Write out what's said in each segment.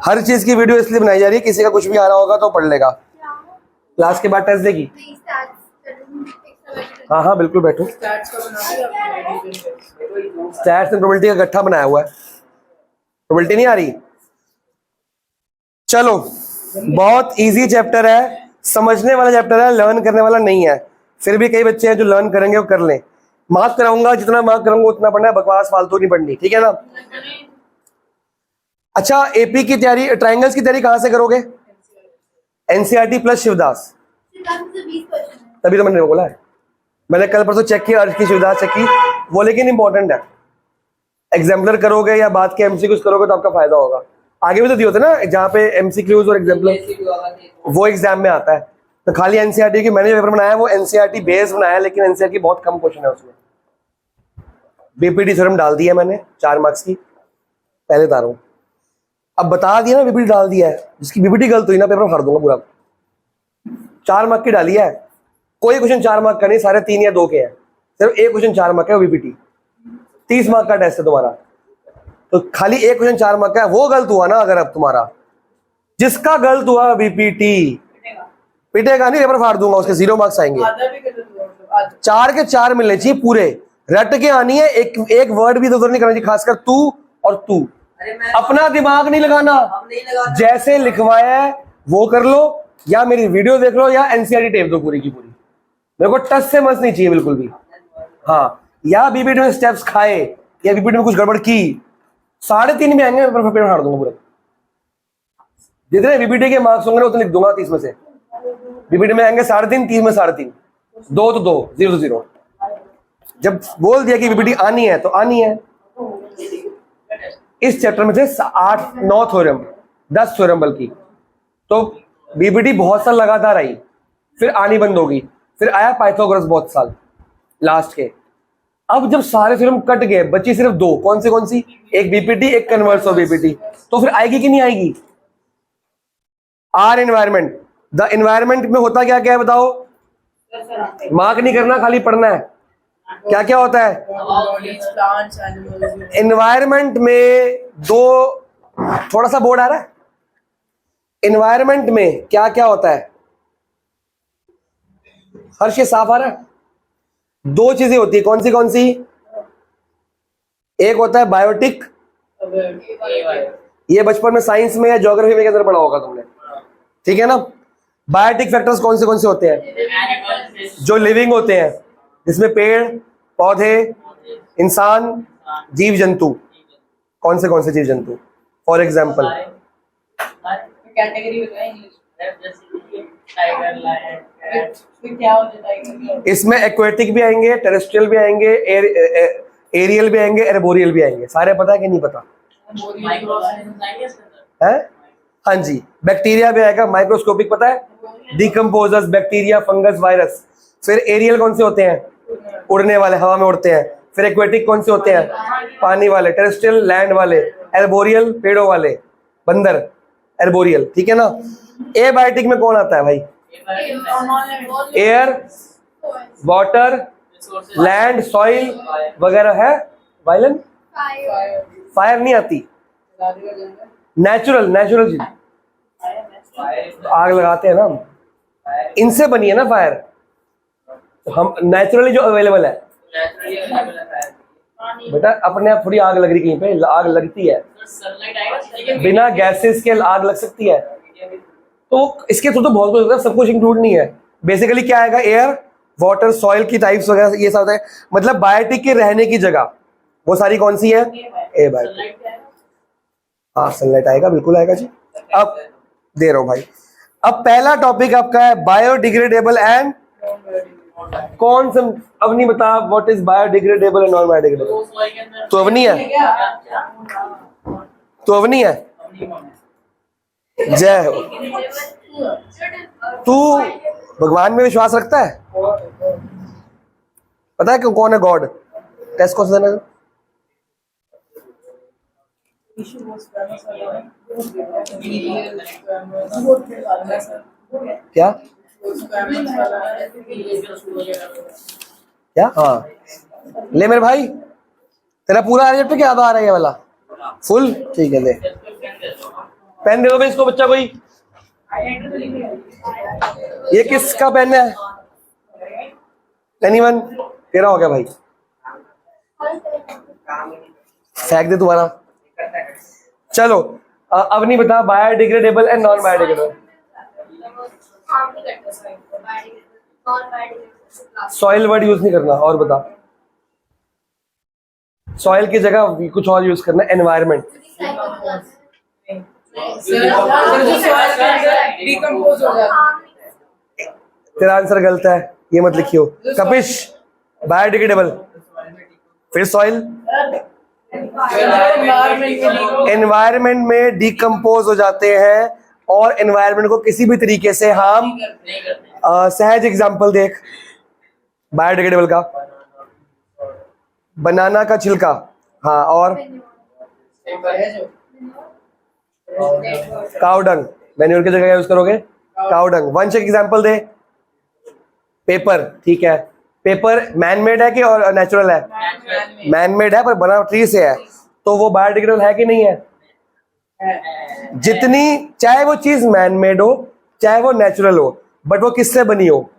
हर चीज की वीडियो इसलिए बनाई जा रही है, किसी का कुछ भी आ रहा होगा तो पढ़ लेगा। क्लास के बाद टेस्ट देगी। हाँ हाँ बिल्कुल बैठो। स्टैट्स एंड प्रोबेबिलिटी का गट्ठा बनाया हुआ है, प्रोबेबिलिटी नहीं आ रही। चलो, बहुत इजी चैप्टर है, समझने वाला चैप्टर है, लर्न करने वाला नहीं है। फिर भी कई बच्चे हैं जो लर्न करेंगे वो कर लें। मार्क कराऊंगा, जितना मार्क कराऊंगा उतना पढ़ना है, बकवास फालतू नहीं पढ़नी, ठीक है ना। अच्छा, एपी की तैयारी, ट्रायंगल्स की तैयारी कहां से करोगे? NCERT plus Shivdas. तभी तो मैंने बोला है, मैंने कल परसों चेक किया, अर्ज की शिवदास चेक की वो, लेकिन इंपॉर्टेंट है। एग्जाम्पलर करोगे या बात के एमसीक्यूज करोगे तो आपका फायदा होगा। आगे भी तो दिए होते ना जहाँ पे एमसीक्यूज और एग्जाम्पलर, वो एग्जाम में आता है। तो खाली एनसीईआरटी की मैंने पेपर बनाया वो एनसीईआरटी बेस बनाया, लेकिन एनसीईआरटी बहुत कम क्वेश्चन है उसमें। बीपीटी थ्योरम डाल दिया मैंने 4 मार्क्स की, पहले बता रहा हूँ। अब बता दिया ना, बीपीटी डाल दिया है, जिसकी बीपीटी गलत हुई ना पेपर फाड़ दूंगा पूरा। 4 मार्क की डाली है, कोई क्वेश्चन 4 मार्क का नहीं, सारे 3 या 2 के हैं, सिर्फ एक क्वेश्चन 4 मार्क का है, बीपीटी 30 मार्क का टेस्ट है तुम्हारा, तो खाली एक क्वेश्चन 4 मार्क का है, वो गलत हुआ ना अगर अब तुम्हारा, जिसका गलत हुआ बीपीटी पिटेगा नहीं, पेपर फाड़ दूंगा, उसके 0 मार्क्स आएंगे। 4 के 4 मिलने चाहिए पूरे, रट के आनी है, एक वर्ड भी इधर नहीं करना चाहिए, खासकर तू और तू। अपना दिमाग नहीं लगाना, जैसे लिखवाया है वो कर लो, या मेरी वीडियो देख लो, या एनसीईआरटी टेप दो पूरी की पूरी, मेरे को टच से मस नहीं चाहिए बिल्कुल भी। हाँ, या बीपीटी में स्टेप्स खाए या बीपीटी में कुछ गड़बड़ की, 3.5 में आएंगे, पेपर फाड़ दूंगा पूरा। जितने बीपीटी के मार्क्स होंगे उतने लिख दूंगा 30 में से। बीपीटी में आएंगे 3.5, 30 में 3.5, 2 तो 2, 0 तो 0। जब बोल दिया कि बीपीटी आनी है तो आनी है। इस चैप्टर में थे 8-9 थ्योरम, 10 थ्योरम बल्कि, तो बीपीटी बहुत साल लगातार आई, फिर आनी बंद होगी, फिर आया पाइथागोरस बहुत साल लास्ट के। अब जब सारे थ्योरम कट गए, बची सिर्फ 2, कौन सी? एक बीपीटी, एक कन्वर्स ऑफ बीपीटी, तो फिर आएगी कि नहीं आएगी? आर एनवायरमेंट, द एनवायरमेंट में होता क्या क्या है बताओ? मार्क नहीं करना, खाली पढ़ना है। क्या क्या होता है एनवायरमेंट में? थोड़ा सा बोर्ड आ रहा है। एनवायरमेंट में क्या क्या होता है? हर चीज साफ आ रहा है? 2 चीजें होती है, कौन सी? एक होता है बायोटिक, ये बचपन में साइंस में या ज्योग्राफी में के अंदर पढ़ा होगा तुमने, ठीक है ना। बायोटिक फैक्टर्स कौन से होते हैं? जो लिविंग होते हैं, जिसमें पेड़ पौधे, इंसान, जीव जंतु। कौन से जीव जंतु? फॉर एग्जाम्पल इसमें एक्वेटिक भी आएंगे, टेरेस्ट्रियल भी आएंगे, एरियल भी आएंगे, एर्बोरियल भी आएंगे। सारे पता है कि नहीं पता है? हाँ जी, बैक्टीरिया भी आएगा, माइक्रोस्कोपिक पता है, डिकम्पोजर्स, बैक्टीरिया, फंगस, वायरस। फिर एरियल कौन से होते हैं? उड़ने वाले, हवा में उड़ते हैं। फिर एक्वेटिक कौन से होते हैं? पानी वाले। टेरेस्ट्रियल, लैंड वाले। एर्बोरियल, पेड़ों वाले, बंदर, एर्बोरियल, ठीक है ना। एबायोटिक में कौन आता है भाई? एयर, वाटर, लैंड, सॉइल वगैरह है। वायलेंट, फायर नहीं आती। नेचुरल चीज, आग लगाते हैं ना हम, इनसे बनी है ना फायर, तो हम नेचुरली जो अवेलेबल है। बेटा अपने आप थोड़ी आग लग रही, कहीं पे आग लगती है, बिना गैसेस के आग लग सकती है। तो इसके थ्रू तो बहुत कुछ होता है, सब कुछ इंक्लूड नहीं है। बेसिकली क्या आएगा? एयर, वाटर, सॉइल की टाइप्स वगैरह, ये सब होता है। मतलब बायोटिक के रहने की जगह वो सारी कौन सी है? ए बायोटिक। हाँ, सनलाइट आएगा, बिल्कुल आएगा जी। अब दे रहा हूं भाई। अब पहला टॉपिक आपका है बायोडिग्रेडेबल एंड कौन सा? अब नहीं बता what is biodegradable and non biodegradable. तो अवनी है, जय हो। तू भगवान में विश्वास रखता है? पता है क्यों कौन है गॉड? टेस्ट कौन सा देना? क्या क्या? हाँ, ले मेरे भाई, तेरा पूरा रिजल्ट क्या याद आ रहा है? ये वाला फुल, ठीक है, ले। पेन दे दो भाई इसको, बच्चा कोई। ये किसका पेन है? एनीवन? तेरा हो गया भाई, फेंक दे दोबारा। चलो अब नहीं बता, biodegradable and non biodegradable. Soil word use नहीं करना, और बता। सॉइल की जगह कुछ और यूज करना, एनवायरमेंट। तेरा आंसर गलत है, ये मत लिखियो। कपिश, बायोडिग्रेडेबल, फिर सॉइल। एनवायरमेंट में डिकम्पोज हो जाते हैं और एनवायरमेंट को किसी भी तरीके से हम सहज एग्जांपल देख बायोडिग्रेडेबल का, बनाना का छिलका, हाँ, और काउडंग, मैन्योर की जगह यूज करोगे काउडंग। वंश एग्जांपल दे। पेपर, ठीक है, पेपर मैनमेड है कि और नेचुरल है? मैनमेड है, पर बना ट्री से है, तो वो बायोडिग्रेडेबल है कि नहीं है? जितनी, चाहे वो चीज मैनमेड हो चाहे वो नेचुरल हो, बट वो किससे बनी हो?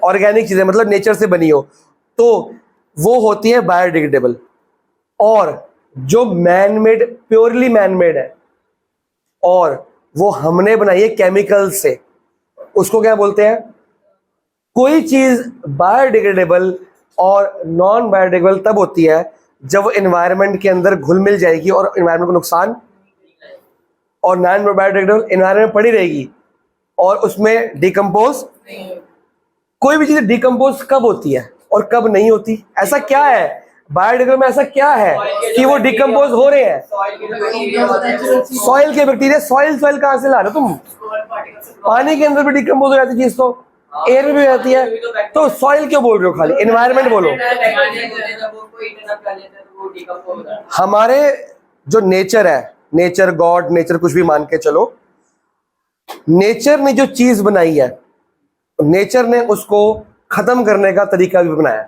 ऑर्गेनिक चीजें, मतलब नेचर से बनी हो, तो वो होती है बायोडिग्रेडेबल। और जो मैनमेड, प्योरली मैनमेड है और वो हमने बनाई है केमिकल से, उसको क्या बोलते हैं? कोई चीज बायोडिग्रेडेबल और नॉन बायोडिग्रेडेबल तब होती है जब वो एनवायरनमेंट के अंदर घुल मिल जाएगी और एनवायरनमेंट को नुकसान, और नॉन बायोडिग्रेडेबल एनवायरनमेंट में पड़ी रहेगी और उसमें डिकम्पोज। कोई भी चीज डिकम्पोज कब होती है और कब नहीं होती? ऐसा क्या है बायोडिग्रेडेबल में, ऐसा क्या है कि वो डिकम्पोज हो रहे हैं? सॉइल के बैक्टीरिया। सॉइल कहां से ला रहे हो तुम? पानी के अंदर भी डिकम्पोज हो जाती चीज, तो एयर में भी हो जाती है, तो सॉइल क्यों बोल रहे हो? खाली एनवायरनमेंट बोलो। हमारे जो नेचर है, नेचर, गॉड, नेचर कुछ भी मान के चलो, नेचर ने जो चीज बनाई है, नेचर ने उसको खत्म करने का तरीका भी बनाया।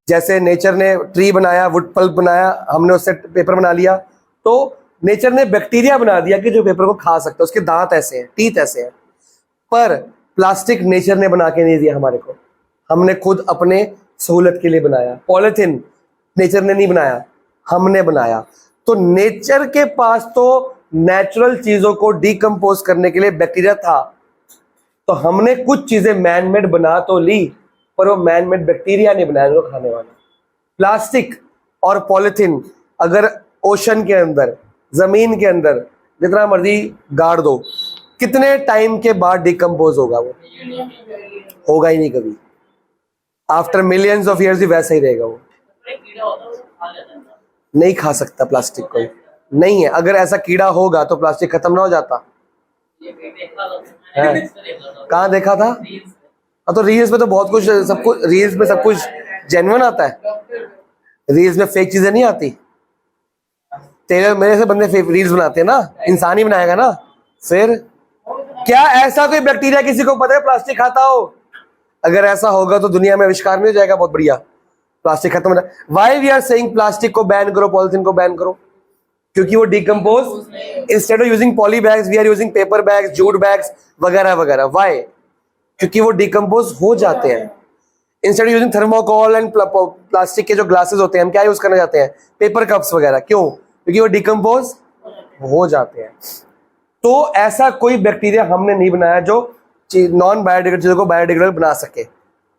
जैसे नेचर ने ट्री बनाया, वुड पल्प बनाया, हमने उससे पेपर बना लिया, तो नेचर ने बैक्टीरिया बना दिया कि जो पेपर को खा सकता है, उसके दांत ऐसे हैं, टीथ ऐसे हैं। पर प्लास्टिक नेचर ने बना के नहीं दिया हमारे को, हमने खुद अपने सहूलत के लिए बनाया। पॉलिथीन नेचर ने नहीं बनाया, हमने बनाया। तो नेचर के पास तो नेचुरल चीजों को डिकम्पोज करने के लिए बैक्टीरिया था, तो हमने कुछ चीजें मैनमेड बना तो ली, पर वो मैनमेड बैक्टीरिया नहीं बनाया जो खाने वाला। प्लास्टिक और पॉलिथीन अगर ओशन के अंदर, जमीन के अंदर जितना मर्जी गाड़ दो, कितने टाइम के बाद डिकम्पोज होगा? वो होगा ही नहीं कभी। आफ्टर मिलियंस ऑफ इयर्स ही वैसा ही रहेगा। वो नहीं खा सकता प्लास्टिक कोई, नहीं है। अगर ऐसा कीड़ा होगा तो प्लास्टिक खत्म ना हो जाता है? कहाँ देखा था? तो रील्स में तो बहुत कुछ, सब कुछ रील्स में सब कुछ जेन्युइन आता है, रील्स में फेक चीजें नहीं आती। तेरे मेरे से बंदे फेक रील्स बनाते हैं ना, इंसान ही बनाएगा ना। फिर क्या ऐसा कोई बैक्टीरिया किसी को पता है प्लास्टिक खाता हो? अगर ऐसा होगा तो दुनिया में आविष्कार नहीं हो जाएगा बहुत बढ़िया, प्लास्टिक खत्म हो जाए। Why we are saying plastic को बैन करो, पॉलिथीन को बैन करो? क्योंकि वो decompose, instead of using poly bags we are using paper bags, jute bags वगैरह वगैरह। व्हाई? क्योंकि वो डिकम्पोज हो जाते हैं। Instead of using thermocol and plastic के जो ग्लासेस होते हैं, हम क्या यूज करना चाहते हैं? पेपर कप्स वगैरह। क्यों? क्योंकि वो डिकम्पोज हो जाते हैं। तो ऐसा कोई बैक्टीरिया हमने नहीं बनाया जो नॉन बायोडिग्रेडेबल चीजों को बायोडिग्रेडेबल बना सके।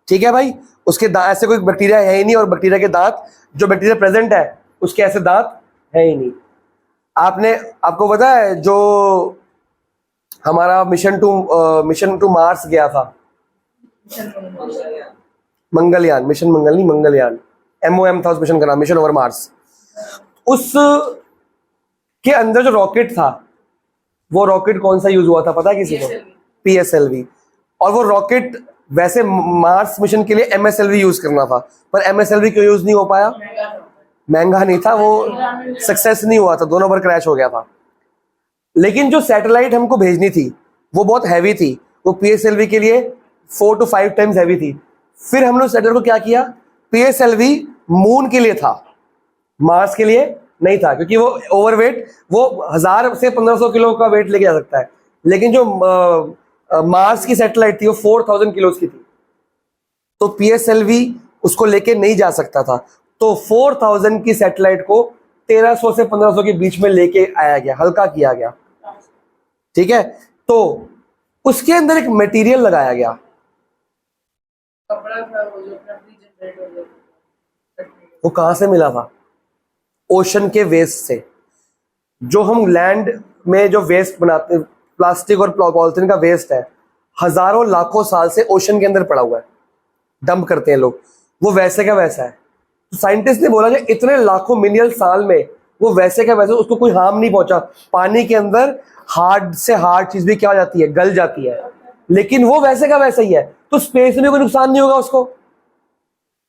ठीक है भाई? उसके दांत, ऐसे कोई बैक्टीरिया है ही नहीं, और बैक्टीरिया के दांत, जो बैक्टीरिया प्रेजेंट है उसके ऐसे दांत है ही नहीं। आपको पता है जो हमारा मिशन टू मार्स गया था, मंगलयान, मिशन मंगल नहीं, मंगलयान, MOM था उस मिशन का नाम, मिशन ओवर मार्स। उस के अंदर जो रॉकेट था, वो रॉकेट कौन सा यूज हुआ था पता है किसी को? PSLV। और वो रॉकेट वैसे मार्स मिशन के लिए MSLV यूज करना था, पर MSLV क्यों यूज नहीं हो पाया? महंगा नहीं था, वो सक्सेस नहीं हुआ था, दोनों बार क्रैश हो गया था। लेकिन जो सैटेलाइट हमको भेजनी थी वो बहुत हैवी थी, वो PSLV के लिए 4 to 5 टाइम्स हैवी थी। फिर हम लोग सैटेलाइट को क्या किया? PSLV मून के लिए था, मार्स के लिए नहीं था, क्योंकि वो ओवरवेट, वो 1000 से 1500 किलो का वेट लेके जा सकता है, लेकिन जो मार्स की सैटेलाइट थी वो 4000 किलो की थी, तो पीएसएलवी उसको लेके नहीं जा सकता था। तो 4000 की सैटेलाइट को 1300 से 1500 के बीच में लेके आया गया, हल्का किया गया, ठीक है। तो उसके अंदर एक मटेरियल लगाया गया, कपड़ा था वो जो अपना रीजनरेट हो गया। वो कहां से मिला था? ओशन के वेस्ट से। जो हम लैंड में जो वेस्ट बनाते, प्लास्टिक और पॉलिथीन का वेस्ट है, हजारों लाखों साल से ओशन के अंदर पड़ा हुआ है, डंप करते हैं लोग, वो वैसे का वैसा है। तो साइंटिस्ट ने बोला कि इतने लाखों मिलियन साल में वो वैसे का वैसा, उसको कोई हार्म नहीं पहुंचा। पानी के अंदर हार्ड से हार्ड चीज भी क्या हो जाती है, गल जाती है, लेकिन वो वैसे का वैसा ही है, तो स्पेस में कोई नुकसान नहीं होगा उसको।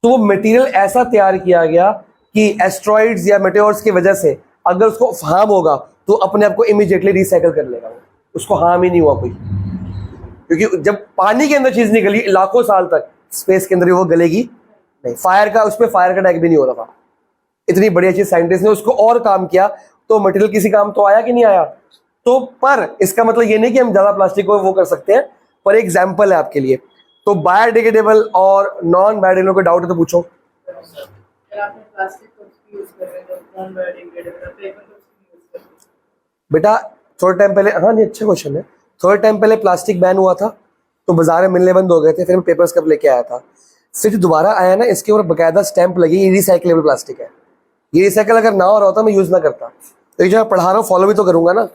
तो वो मटेरियल ऐसा तैयार किया गया कि एस्ट्रॉइड्स या मेटेओर्स की वजह से अगर उसको हार्म होगा तो अपने आप को इमीडिएटली रिसाइकल कर लेगा, उसको हार्म ही नहीं हुआ कोई, क्योंकि जब पानी के अंदर चीज निकली लाखों साल तक, स्पेस के अंदर वो गलेगी नहीं। फायर का, उसमें फायर का टैग भी नहीं हो रहा था। इतनी बढ़िया चीज साइंटिस्ट ने उसको और काम किया, तो मटेरियल किसी काम तो आया कि नहीं आया। तो पर इसका मतलब ये नहीं कि हम ज्यादा प्लास्टिक को वो कर सकते हैं, पर एक एग्जाम्पल है आपके लिए। तो बायोडिग्रेडेबल और नॉन बायोडिग्रेडेबल को डाउट है तो पूछो। अगर आपने प्लास्टिक को यूज कर रहे हो तो नॉन बायोडिग्रेडेबल पेपर को यूज कर रहे हो। बेटा थोड़े टाइम पहले, हाँ नहीं अच्छा क्वेश्चन है, थोड़े टाइम पहले प्लास्टिक बैन हुआ था, तो बाजार में मिलने बंद हो गए थे, फिर मैं पेपर्स कप लेके आया था, फिर दोबारा आया ना, इसके ऊपर बकायदा स्टैंप लगी, ये रिसाइकलेबल प्लास्टिक है। ये रिसाइकल अगर ना हो रहा होता मैं यूज ना करता, तो ये जो मैं पढ़ा रहा हूँ फॉलो भी तो करूंगा ना।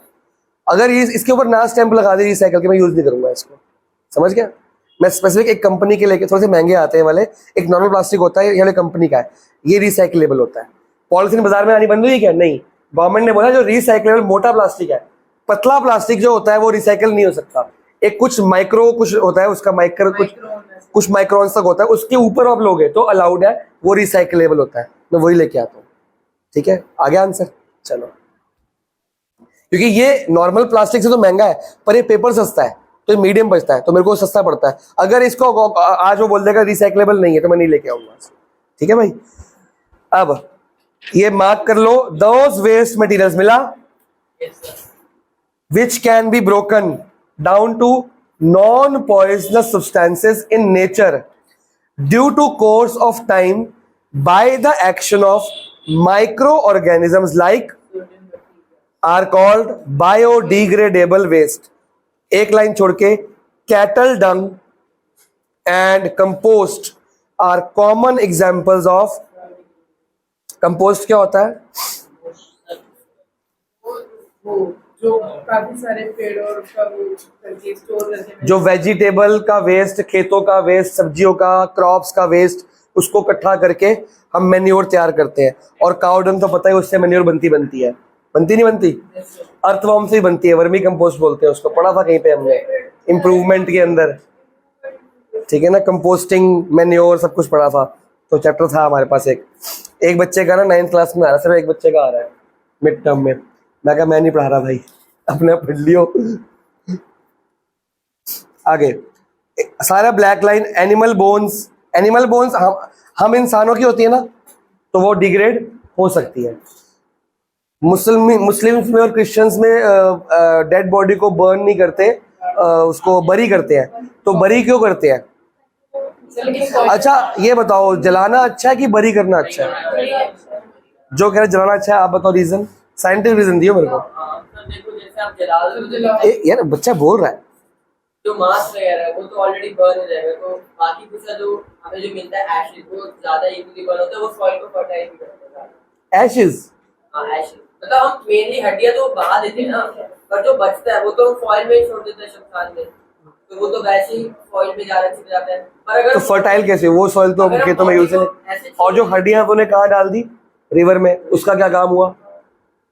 अगर ये इसके ऊपर ना स्टैंप लगा दे रिसाइकल के, मैं यूज नहीं करूंगा इसको, समझ गया। मैं स्पेसिफिक एक कंपनी के लेके, थोड़े से महंगे आते हैं वाले, एक नॉर्मल प्लास्टिक होता है, ये वाले कंपनी का है, ये रिसाइकलेबल होता है। पॉलिथीन बाजार में आनी बंद हुई क्या? नहीं, गवर्नमेंट ने बोला जो रिसाइकलेबल मोटा प्लास्टिक है, पतला प्लास्टिक जो होता है वो रिसाइकल नहीं हो सकता। एक कुछ माइक्रो कुछ होता है उसका, माइक्रो कुछ माइक्रोन तक होता है, उसके ऊपर आप लोगे तो अलाउड है, वो रिसाइकलेबल होता है। मैं वही लेके आता हूँ, ठीक है। आगे आंसर चलो, क्योंकि ये नॉर्मल प्लास्टिक से तो महंगा है, पर ये पेपर सस्ता है, तो ये मीडियम बचता है, तो मेरे को सस्ता पड़ता है। अगर इसको आज वो बोल देगा रिसाइकलेबल नहीं है तो मैं नहीं लेके आऊंगा, ठीक है भाई। अब ये मार्क कर लो, दोज वेस्ट मटेरियल्स मिला which can be broken down to non-poisonous substances in nature due to course of time by the action of microorganisms like are called biodegradable waste। एक लाइन छोड़ के, cattle dung and compost are common examples of। compost क्या होता है? वो जो काफी सारे पेड़ और उसका वो करके स्टोर करके, जो वेजिटेबल का वेस्ट, खेतों का वेस्ट, सब्जियों का, क्रॉप्स का वेस्ट, उसको इकट्ठा करके हम मैन्योर तैयार करते हैं। और काउ डंग तो पता है उससे मैन्योर बनती है, बनती नहीं बनती? अर्थवर्म से ही बनती है, वर्मी कंपोस्ट बोलते हैं उसको, पढ़ा था कहीं पे हमने इम्प्रूवमेंट के अंदर, ठीक है ना। कंपोस्टिंग, मैन्योर सब कुछ पढ़ा था, तो चैप्टर था हमारे पास। एक बच्चे का ना 9th क्लास में आ रहा है, सिर्फ एक बच्चे का आ रहा है मिड टर्म में। मैं कहा मैं नहीं पढ़ा रहा भाई, अपने पढ़ लियो। आगे सारा black line, animal bones. Animal bones हम इंसानों की होती है ना, तो वो डिग्रेड हो सकती है। मुस्लिम्स में और क्रिश्चियंस में डेड बॉडी को बर्न नहीं करते, उसको बरी करते हैं। तो बरी क्यों करते हैं? अच्छा ये बताओ, जलाना अच्छा है कि बरी करना अच्छा है? जो कह रहे जलाना अच्छा है, आप बताओ रीजन, साइंटिफिक रीजन दियो मेरे को। देखो जैसे आप जला दो, यार बच्चा बोल रहा है, जो मांस वगैरह है वो तो ऑलरेडी बर्न हो जाएगा, तो बाकी कुछ जो हमें जो मिलता है एशेज, वो ज्यादा इजीली बर्न होता है, वो सॉइल को फर्टाइल भी करता है। एशेज? हाँ एशेज, मतलब हम मेनली हड्डियां तो बहा देते हैं ना, पर जो बचता है वो तो फॉइल में ही छोड़ देते हैं शमशान में, तो वो तो वैसे ही फॉइल में जाता है। पर अगर तो फर्टाइल कैसे? वो सॉइल तो खेतों में यूज है, और जो हड्डियां तूने कहाँ डाल दी? रिवर में, उसका क्या काम हुआ?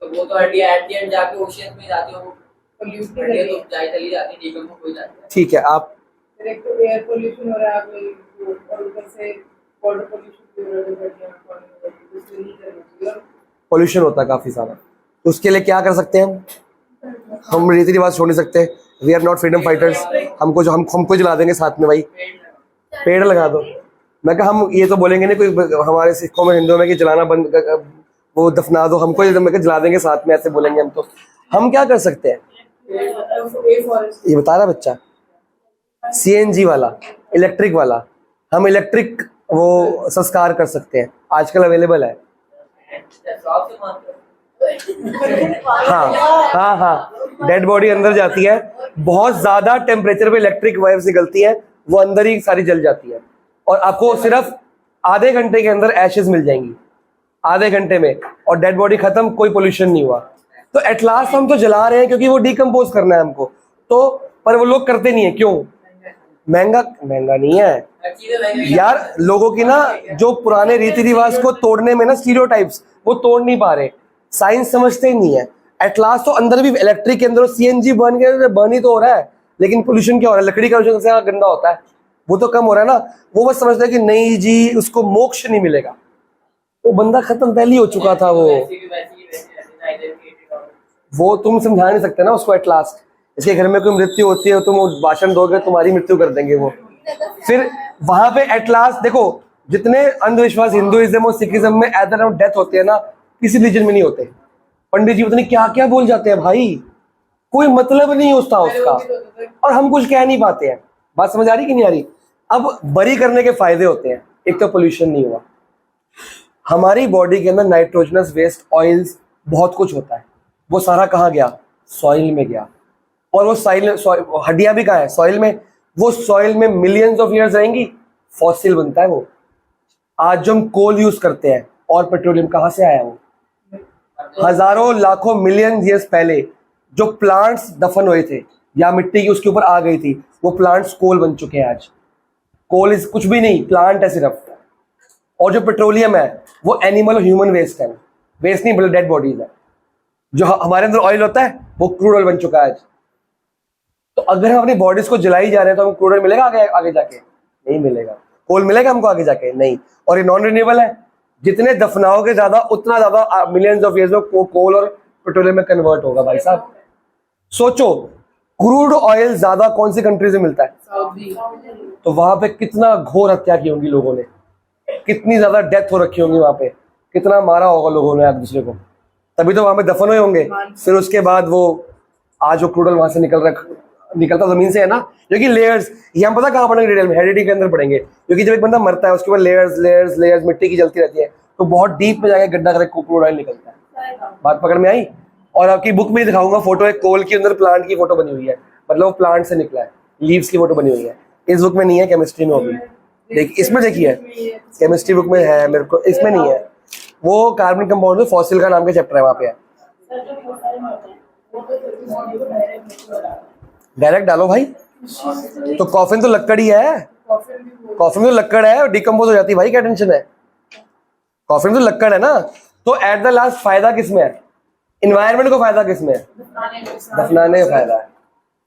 तो वो तो हड्डियां एट द एंड जाके ओशियन में जाती है, वो पोल्यूशन हड्डियां तो चली जाती है, डिकम्पोज हो जाती है। ठीक है, आप एक तो एयर पोल्यूशन हो रहा है और ऊपर से वाटर पोल्यूशन भी हो रहा है, तो नहीं करना चाहिए। पोल्यूशन होता है काफी सारा, तो उसके लिए क्या कर सकते हैं हम रीति रिवाज छोड़ नहीं सकते। We are not freedom fighters. हमको जला देंगे साथ में भाई, पेड़ लगा दो। मैं कहा हम ये तो बोलेंगे नहीं कोई हमारे सिखों में, हिंदुओं में कि जलाना बंद, वो दफना दो हमको, मैं जला देंगे साथ में, ऐसे बोलेंगे हम। तो हम क्या कर सकते हैं, ये बता रहा बच्चा, सीएनजी वाला, इलेक्ट्रिक वाला, हम इलेक्ट्रिक वो संस्कार कर सकते हैं, आजकल अवेलेबल है। हाँ हाँ, डेड बॉडी अंदर जाती है, बहुत ज्यादा टेम्परेचर पे इलेक्ट्रिक वायर्स निकलती है, वो अंदर ही सारी जल जाती है, और आपको सिर्फ आधे घंटे के अंदर एशेज मिल जाएंगी, आधे घंटे में, और डेड बॉडी खत्म, कोई पोल्यूशन नहीं हुआ। तो एट लास्ट हम तो जला रहे हैं क्योंकि वो डिकम्पोज करना है हमको, तो पर वो लोग करते नहीं है, क्यों? महंगा नहीं है यार, लोगों की ना जो पुराने रीति रिवाज को तोड़ने में ना, स्टीरियोटाइप्स वो तोड़ नहीं पा रहे, साइंस समझते ही नहीं है। एट लास्ट तो अंदर भी इलेक्ट्रिक के अंदर सीएनजी बर्न ही तो हो रहा है, लेकिन पोल्यूशन क्या हो रहा है? लकड़ी का पोल्यूशन गंदा होता है, वो तो कम हो रहा है ना। वो बस समझते हैं कि नहीं जी उसको मोक्ष नहीं मिलेगा, वो बंदा खत्म पहले ही हो चुका था। वो तुम समझा नहीं सकते ना उसको। एट लास्ट इसके घर में कोई मृत्यु होती है, तुम भाषण दोगे, तुम्हारी मृत्यु कर देंगे वो। फिर वहां पे एट लास्ट देखो, जितने अंधविश्वास हिंदुइज्म और सिखिज्म में एट द डेथ होते हैं ना, किसी रिलीजन में नहीं होते। पंडित जी पता नहीं क्या क्या बोल जाते हैं भाई, कोई मतलब नहीं होता उसका, और हम कुछ कह नहीं पाते हैं। बात समझ आ रही कि नहीं आ रही? अब बरी करने के फायदे होते हैं, एक तो पोल्यूशन नहीं हुआ, हमारी बॉडी के अंदर नाइट्रोजनस वेस्ट, ऑयल्स, बहुत कुछ होता है, वो सारा कहाँ गया? सॉइल में गया। और वो सॉइल, हड्डियां भी कहाँ है? सॉइल में। वो सॉइल में मिलियंस ऑफ ईयर्स रहेंगी, फॉसिल बनता है वो। आज जो हम कोल यूज करते हैं और पेट्रोलियम, कहाँ से आया वो? हजारों लाखों मिलियन ईयर्स पहले जो प्लांट्स दफन हुए थे या मिट्टी की उसके ऊपर आ गई थी, वो प्लांट्स कोल बन चुके हैं आज। कोल इज कुछ भी नहीं, प्लांट है सिर्फ। और जो पेट्रोलियम है वो एनिमल और ह्यूमन वेस्ट है, वेस्ट नहीं बल्कि डेड बॉडीज है। जो हमारे अंदर ऑयल होता है वो क्रूड ऑयल बन चुका है आज। तो अगर हम अपनी बॉडीज को जलाई जा रहे हैं तो हमको क्रूड ऑयल मिलेगा आगे जाके? नहीं मिलेगा। कोल मिलेगा हमको आगे जाके? नहीं। और ये नॉन रिन्यूएबल है, जितने दफनाओगे ज्यादा उतना ज्यादा मिलियंस ऑफ ईयर्स में कोल और पेट्रोलियम में कन्वर्ट होगा। भाई साहब सोचो, क्रूड ऑयल ज्यादा कौन सी कंट्री से मिलता है? तो वहां पे कितना घोर हत्या की होंगी लोगों ने, कितनी ज्यादा डेथ हो रखी होंगी वहां पे, कितना मारा होगा लोगों ने एक दूसरे को, तभी तो वहां पे दफन हुए होंगे। फिर उसके बाद वो आज वो क्रूड ऑयल वहां से निकलता जमीन से है ना, क्योंकि लेयर्स, ये हम पता कहाँ पढ़ेंगे डिटेल में? हेरिडिटी के अंदर पढ़ेंगे। क्योंकि जब एक बंदा मरता है उसके ऊपर लेयर्स लेयर्स लेयर्स मिट्टी की जलती रहती है, तो बहुत डीप में जाके गड्ढा करके क्रूड ऑयल निकलता है। बात पकड़ में आई? और आपकी बुक में दिखाऊंगा फोटो, एक कोल के अंदर प्लांट की फोटो बनी हुई है, मतलब वो प्लांट से निकला है, लीव्स की फोटो बनी हुई है। इस बुक में नहीं है, केमिस्ट्री में होगी। देखिए इसमें देखिए, केमिस्ट्री बुक में है, मेरे को इसमें नहीं है। वो कार्बन कंपाउंड, फॉसिल का नाम का चैप्टर है, वहां पे है। डायरेक्ट डालो भाई, तो कॉफिन तो लकड़ ही है, कॉफिन तो लकड़ है, डिकम्पोज हो जाती है भाई, क्या टेंशन है? कॉफिन तो लकड़ है ना। तो एट द लास्ट फायदा किसमें है? इन्वायरमेंट को फायदा किसमें है? दफनाने का फायदा है।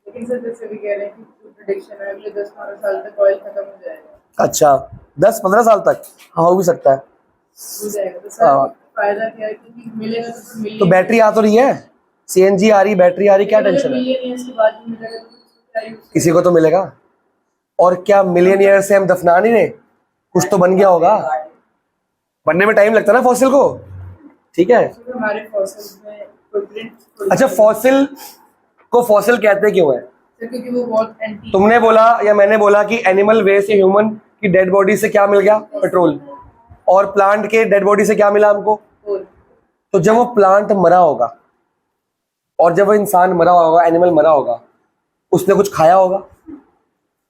लेकिन सर जैसे भी कह रहे हैं कि प्रेडिक्शन है अगले 10-15 साल तक ऑयल खत्म हो जाएगा। अच्छा 10-15 साल तक? हाँ हो भी सकता है, हो जाएगा। तो सर फायदा क्या है? क्योंकि मिलेगा तो मिलेगा। तो बैटरी आ तो रही है, सीएनजी आ रही, बैटरी आ रही, क्या टेंशन है? मिलियन ईयर्स के बाद भी मिलेगा तो क्या यूज? किसी को तो मिलेगा। और क्या मिलियन ईयर से हम दफना नहीं रहे? कुछ तो बन गया होगा, बनने में टाइम लगता है ना फॉसिल को, ठीक है? हमारे फॉसिल्स में फुटप्रिंट। अच्छा फॉसिल को फॉसिल कहते क्यों है? क्योंकि वो बहुत एंटी। तुमने बोला या मैंने बोला कि एनिमल वेस्ट या ह्यूमन की डेड बॉडी से क्या मिल गया? पेट्रोल। और प्लांट के डेड बॉडी से क्या मिला हमको? तो जब वो प्लांट मरा होगा और जब वो इंसान मरा होगा, एनिमल मरा होगा, उसने कुछ खाया होगा,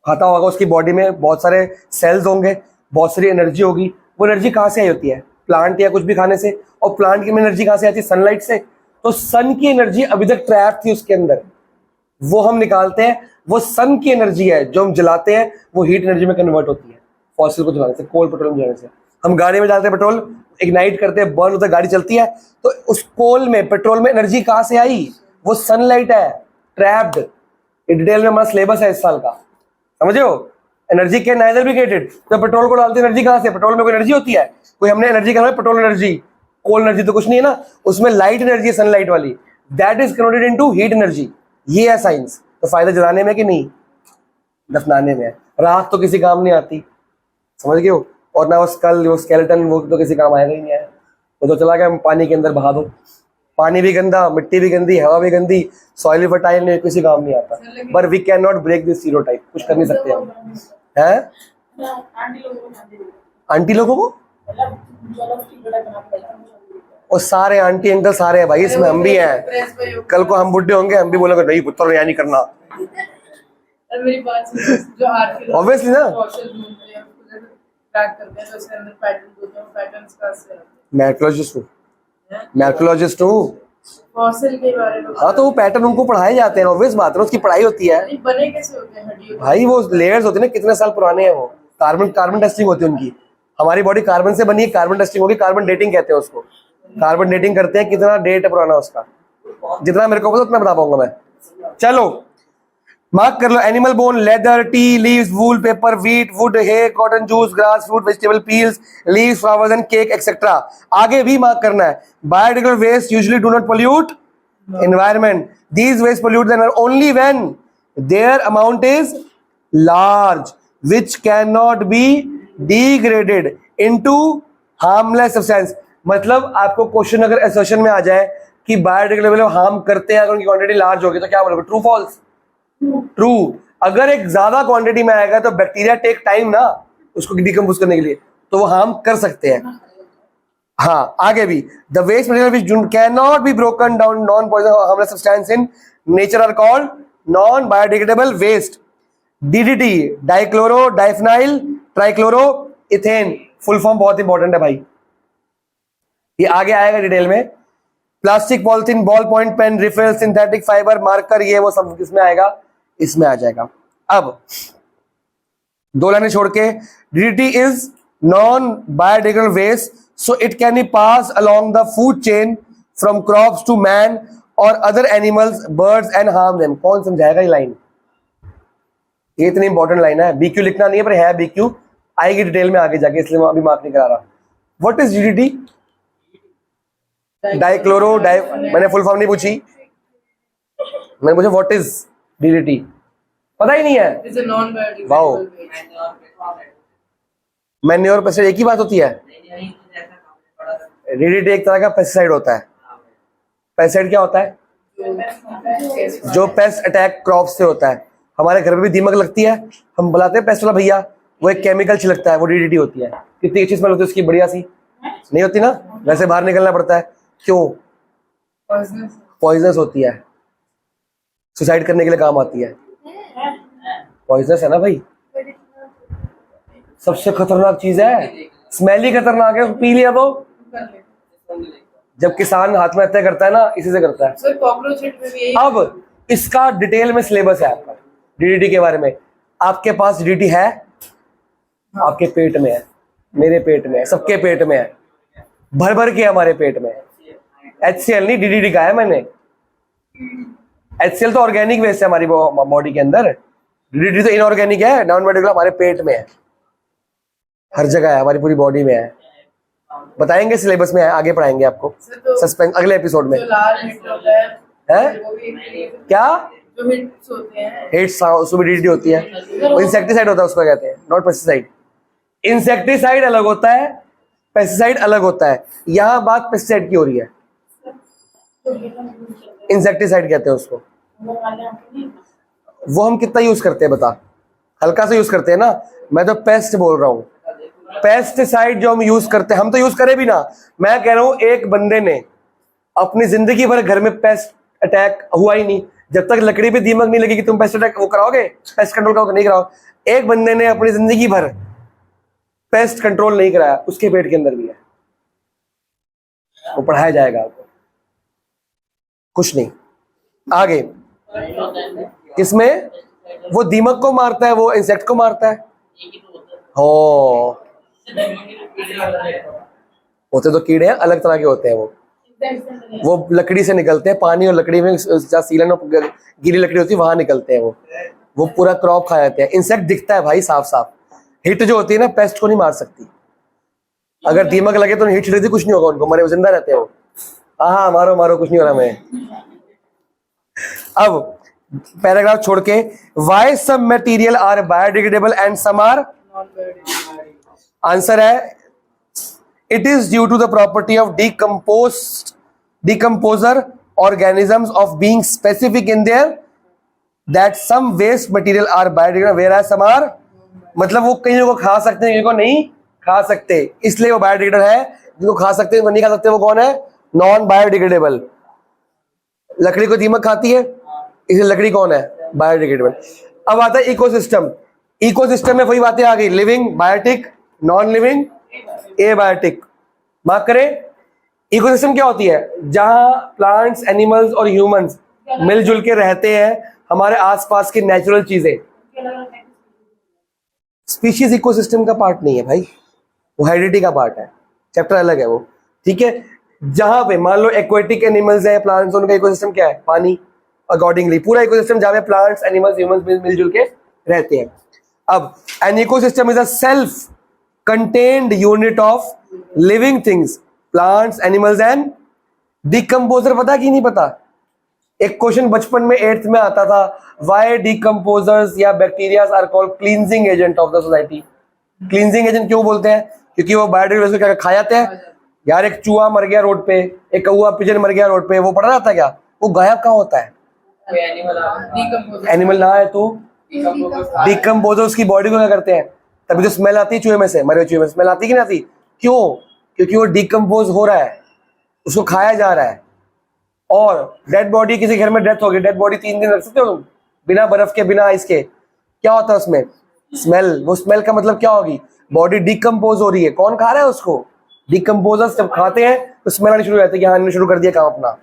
खाता होगा, उसकी बॉडी में बहुत सारे सेल्स होंगे, बहुत सारी एनर्जी होगी। वो एनर्जी कहाँ से आई होती है? प्लांट या कुछ भी खाने से। और प्लांट की एनर्जी कहाँ से आती है? सनलाइट से। तो सन की एनर्जी अभी तक ट्रैप थी उसके अंदर, वो हम निकालते हैं। वो सन की एनर्जी है जो हम जलाते हैं, वो हीट एनर्जी में कन्वर्ट होती है फॉसिल को जलाने से, कोल पेट्रोल जलाने से। हम गाड़ी में डालते हैं पेट्रोल, इग्नाइट करते हैं, बर्न होता है, गाड़ी चलती है। तो उस कोल में, पेट्रोल में एनर्जी कहाँ से आई? वो सनलाइट है, ट्रैप्ड। डिटेल में हमारा सिलेबस है इस साल का, समझे हो? Energy can neither be created. तो पेट्रोल को डालते हैं, एनर्जी कहाँ से? पेट्रोल में कोई एनर्जी होती है? कोई हमने एनर्जी कहा पेट्रोल एनर्जी, कोल एनर्जी तो कुछ नहीं है ना, उसमें लाइट एनर्जी है, सनलाइट वाली, that is converted into heat energy. ये है साइंस। तो फायदा जलाने में कि नहीं? दफनाने में है। राख तो किसी काम नहीं आती, समझ गए हो? और ना वो स्कल, वो स्केलेटन, वो तो किसी काम आएगा ही नहीं है। वो तो चला गया, पानी के अंदर बहा दो। पानी भी गंदा, मिट्टी भी गंदी, हवा भी गंदी, सॉइल फर्टाइल नहीं, किसी काम नहीं आता। But we can not break this stereotype, कुछ कर नहीं सकते हम, हैं? आंटी लोगों को और सारे आंटी अंकल सारे हैं भाई, इसमें हम भी हैं। कल को हम बुढ़े होंगे, हम भी बोलेंगे नहीं पुत्र यहाँ नहीं करना। मेरी बात सुनो, जो आर्ट के Obviously ना। फॉसिल ढूंढते हैं, उसको जब ट्रैक करते हैं तो उसके अंदर पैटर्न होते हैं, पैटर्न्स का से मैं आर्कियोलॉजिस्ट हूँ, मैं आर्कियोलॉजिस्ट हूँ। फॉसिल के बारे में। हाँ तो वो पैटर्न उनको पढ़ाए जाते हैं, ऑब्वियस बात है, उसकी पढ़ाई होती है नहीं, बने कैसे होते हैं हड्डियों के? भाई। वो लेयर्स होते हैं ना, कितने साल पुराने हैं वो, कार्बन टेस्टिंग होती है उनकी। हमारी बॉडी कार्बन से बनी है, कार्बन टेस्टिंग होगी, कार्बन डेटिंग कहते हैं उसको। कार्बन डेटिंग करते हैं, कितना डेट है पुराना उसका। जितना मेरे को पता उतना बता पाऊंगा मैं। चलो मार्क कर लो। Animal bone, leather, tea leaves, wool, paper, wheat, wood, hay, cotton, juice, grass, fruit, vegetable, peels, leaves, flowers and cake etcetera. आगे भी मार्क करना है। Biodegradable waste usually do not pollute environment. These waste pollute the environment only when their amount is large, which cannot be degraded into harmless substance. मतलब आपको question अगर assertion में आ जाए कि बायोडिग्रेडेबल हार्म करते हैं, अगर उनकी क्वांटिटी लार्ज होगी तो क्या बोलोगे? True false? ट्रू। अगर एक ज्यादा क्वांटिटी में आएगा तो बैक्टीरिया टेक टाइम ना उसको डिकम्पोज करने के लिए, तो वो हार्म कर सकते हैं। हाँ आगे भी, the waste material which can not be broken down non poison harmless substance in nature are called non biodegradable waste. DDT, dichloro diphenyl trichloro ethane, full form बहुत इंपॉर्टेंट है भाई, ये आगे आएगा डिटेल में। Plastic, polythene, ball point pen, refill, synthetic fibre, marker, ये वो सब किसमें आएगा? इसमें आ जाएगा। अब दो लाइनें छोड़ के, DDT is non biodegradable waste, so it can be passed along the food chain from crops to man or other animals, birds and harm them. कौन समझाएगा ये लाइन? ये इतनी इंपॉर्टेंट लाइन है, बीक्यू लिखना नहीं है पर है बीक्यू, आएगी डिटेल में आगे जाके, इसलिए मैं अभी मार्क नहीं करा रहा। What is DDT? डाइक्लोरो मैंने फुल फॉर्म नहीं पूछी, मैंने पूछा व्हाट इज डीडीटी, पता ही नहीं है। It's a non-biodegradable wow. waste. Manure pesticide एक ही बात होती है। डीडीटी एक तरह का पेस्टिसाइड होता है। पेस्टिसाइड क्या होता है? जो पेस्ट अटैक क्रॉप से होता है। हमारे घर में भी दीमक लगती है, हम बुलाते हैं पेस्ट वाला भैया, वो एक केमिकल छिड़कता है, वो डीडीटी होती है। कितनी अच्छी स्मेल होती है उसकी, बढ़िया सी नहीं होती ना, वैसे बाहर निकलना पड़ता है। क्यों? पॉइजनस होती है, सुसाइड करने के लिए काम आती है। पॉइजनस है ना भाई, सबसे खतरनाक चीज है, स्मेल ही खतरनाक है, पी लिया तो। जब किसान आत्महत्या करता है ना, इसी से करता है। सर कॉकरोच हिट में भी यही। अब इसका डिटेल में सिलेबस है आपका डीडीटी के बारे में। आपके पास डीडीटी है? आपके पेट में है, मेरे पेट में है, सबके पेट में है, भर भर के हमारे पेट में। HCl नहीं, डीडीटी का है मैंने। HCl तो ऑर्गेनिक वेस्ट है हमारी बॉडी के अंदर, डीडीटी तो इनऑर्गेनिक है, नॉन बायोडिग्रेडेबल हमारे पेट में है, हर जगह है, हमारी पूरी बॉडी में है। बताएंगे सिलेबस में है, आगे पढ़ाएंगे आपको, सस्पेंस अगले एपिसोड में। जो लार्ज हिट होता है वो भी क्या? जो हिट्स होते हैं, हिट्स, उसमें डीडीटी होती है, वो इंसेक्टिसाइड होता है, उसको कहते हैं, नॉट पेस्टिसाइड। इंसेक्टिसाइड अलग होता है, पेस्टिसाइड अलग होता है। यहाँ बात पेस्टिसाइड की हो रही है, इंसेक्टिसाइड कहते हैं उसको। वो हम कितना यूज करते हैं बता? हल्का से यूज करते हैं ना, मैं तो पेस्ट बोल रहा हूँ। पेस्टिसाइड जो हम यूज करते हैं, हम तो यूज करें भी ना, मैं कह रहा हूं एक बंदे ने अपनी जिंदगी भर घर में पेस्ट अटैक हुआ ही नहीं, जब तक लकड़ी पे दीमक नहीं लगेगी तुम पेस्ट अटैक वो कराओगे, पेस्ट कंट्रोल कराओगे? नहीं कराओ। एक बंदे ने अपनी जिंदगी भर पेस्ट कंट्रोल नहीं कराया, उसके पेट के अंदर भी है, वो पढ़ाया जाएगा आपको, कुछ नहीं। आगे किसमें? वो दीमक को मारता है, वो इंसेक्ट को मारता है। हो होते तो कीड़े हैं, अलग तरह के होते हैं वो लकड़ी से निकलते हैं, पानी और लकड़ी में जहाँ सीलन और गीली लकड़ी होती है वहां निकलते हैं वो पूरा क्रॉप खा जाते हैं। इंसेक्ट दिखता है भाई साफ साफ, हिट जो होती है ना पेस्ट को नहीं मार सकती। अगर दीमक लगे तो हिट छिड़कती, कुछ नहीं होगा उनको, मरे जिंदा रहते हैं वो। हाँ मारो मारो, कुछ नहीं हो रहा हमें। अब पैराग्राफ छोड़ के, why some material are biodegradable and some are, answer है It is due to the property of decomposer organisms of being specific in their that some waste material are biodegradable whereas some are, मतलब वो कहीं को खा सकते हैं कहीं को नहीं खा सकते, इसलिए वो बायोडिग्रेडेबल है। जिनको खा सकते हैं वो नहीं खा सकते, वो कौन है? Non biodegradable. लकड़ी को दीमक खाती है, इसलिए लकड़ी कौन है? बायोडिग्रेडेबल। अब आता है इकोसिस्टम। इकोसिस्टम में वही बातें आ गई, living biotic, non living abiotic. Mark करें, इकोसिस्टम क्या होती है? जहां प्लांट्स, एनिमल्स और ह्यूमंस मिलजुल के रहते हैं, हमारे आसपास की नेचुरल चीजें। स्पीशीज इकोसिस्टम का पार्ट नहीं है भाई, वो हेरिडिटी का पार्ट है, चैप्टर अलग है वो, ठीक है। जहां पे मान लो एक्वेटिक एनिमल्स है, प्लांट्स, उनका इकोसिस्टम क्या है? पानी। अकॉर्डिंगली पूरा इकोसिस्टम जहां पे प्लांट्स, एनिमल्स, ह्यूमंस मिलजुल के रहते हैं। अब an ecosystem is a self contained unit of living things, plants, animals and decomposer. पता कि नहीं पता? एक क्वेश्चन बचपन में 8th में आता था, व्हाई डिकम्पोजर्स या bacterias are called cleansing agent of the society. Cleansing agent क्यों बोलते हैं? क्योंकि वो बायोडिग्रेडेबल क्या खा जाते हैं। यार एक चूहा मर गया रोड पे, एक कौवा पिजन मर गया रोड पे, वो पड़ा रहता है क्या? वो गायब कहाँ होता है? एनिमल ना है तो डिकम्पोजर उसकी बॉडी को क्या करते हैं? तभी तो स्मेल आती है चूहे में से, मरे हुए चूहे में स्मेल आती कि नहीं आती? क्यों? क्योंकि वो डिकम्पोज हो रहा है, उसको खाया जा रहा है। और डेड बॉडी, किसी घर में डेथ हो गई, डेड बॉडी 3 दिन रख सकते हो तुम बिना बर्फ के, बिना आइस के? क्या होता है उसमें? स्मेल। वो स्मेल का मतलब क्या होगी? बॉडी डिकम्पोज हो रही है। कौन खा रहा है उसको? डिकम्पोजर्स जब खाते हैं तो स्मेल आनी शुरू हो जाती है कि हाँ, शुरू कर दिया काम अपना।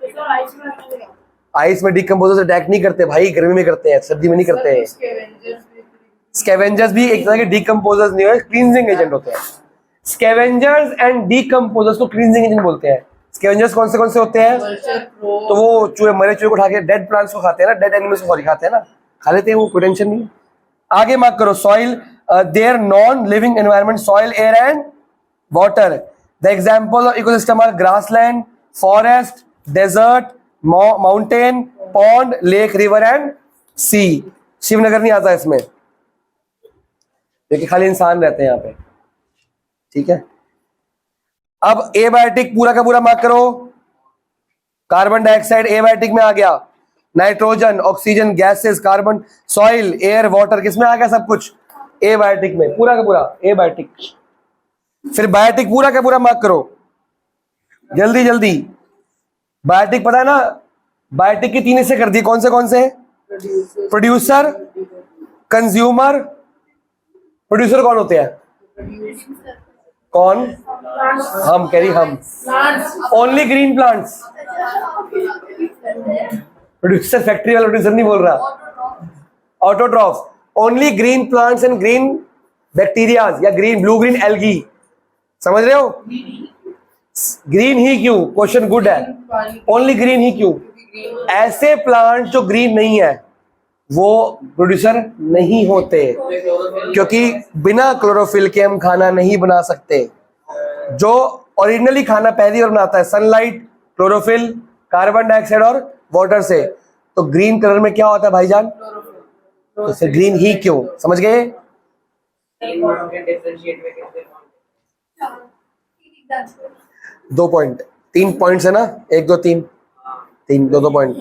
आइस में डिकम्पोजर्स अटैक नहीं करते भाई, गर्मी में करते हैं, सर्दी में नहीं करते हैं। स्कैवेंजर्स भी एक तरह के डिकम्पोजर्स नहीं है, क्लींजिंग एजेंट होते हैं। स्कैवेंजर्स एंड डिकम्पोजर्स को क्लींजिंग एजेंट बोलते हैं। स्कैवेंजर्स कौन से होते हैं? तो वो चूहे, मरे चूहे को उठा के डेड प्लांट्स को खाते हैं ना, डेड एनिमल्स को सॉरी खाते हैं ना, खा लेते हैं वो, कोई टेंशन नहीं है। आगे मार्क करो, soil there non living environment, soil, air and water. The example of ecosystem are grassland, forest, desert, mountain, pond, lake, river and sea. Shivnagar नहीं आता इसमें, क्योंकि खाली इंसान रहते हैं यहाँ पे, ठीक है। अब एबायोटिक पूरा का पूरा मार्क करो। कार्बन डाइऑक्साइड एबायोटिक में आ गया, nitrogen, oxygen, gases, carbon, soil, air, water, किसमें आ गया? सब कुछ एबायोटिक में, पूरा का पूरा एबायोटिक। फिर बायोटिक पूरा का पूरा मार्क करो, जल्दी जल्दी। बायोटिक पता है ना, बायोटिक की 3 हिस्से कर दिए, कौन से? Producer, consumer. प्रोड्यूसर कौन होते हैं? कौन? हम, कह रही हम। Only green plants. Producer factory वाला प्रोड्यूसर नहीं बोल रहा, autotroph. Only green plants and green bacterias या ग्रीन, ब्लू ग्रीन एल्गी। समझ रहे हो? ग्रीन ही क्यों? क्वेश्चन गुड है। ओनली ग्रीन ही क्यों? ऐसे प्लांट जो ग्रीन नहीं है वो प्रोड्यूसर नहीं होते, क्योंकि बिना क्लोरोफिल के हम खाना नहीं बना सकते। जो ओरिजिनली खाना पहली बार बनाता है सनलाइट, क्लोरोफिल, कार्बन डाइऑक्साइड और वाटर से। तो ग्रीन कलर में क्या होता है भाईजान? तो फिर ग्रीन ही क्यों? समझ गए? 2 पॉइंट, 3 पॉइंट्स है ना, 1 2 3, 2 पॉइंट।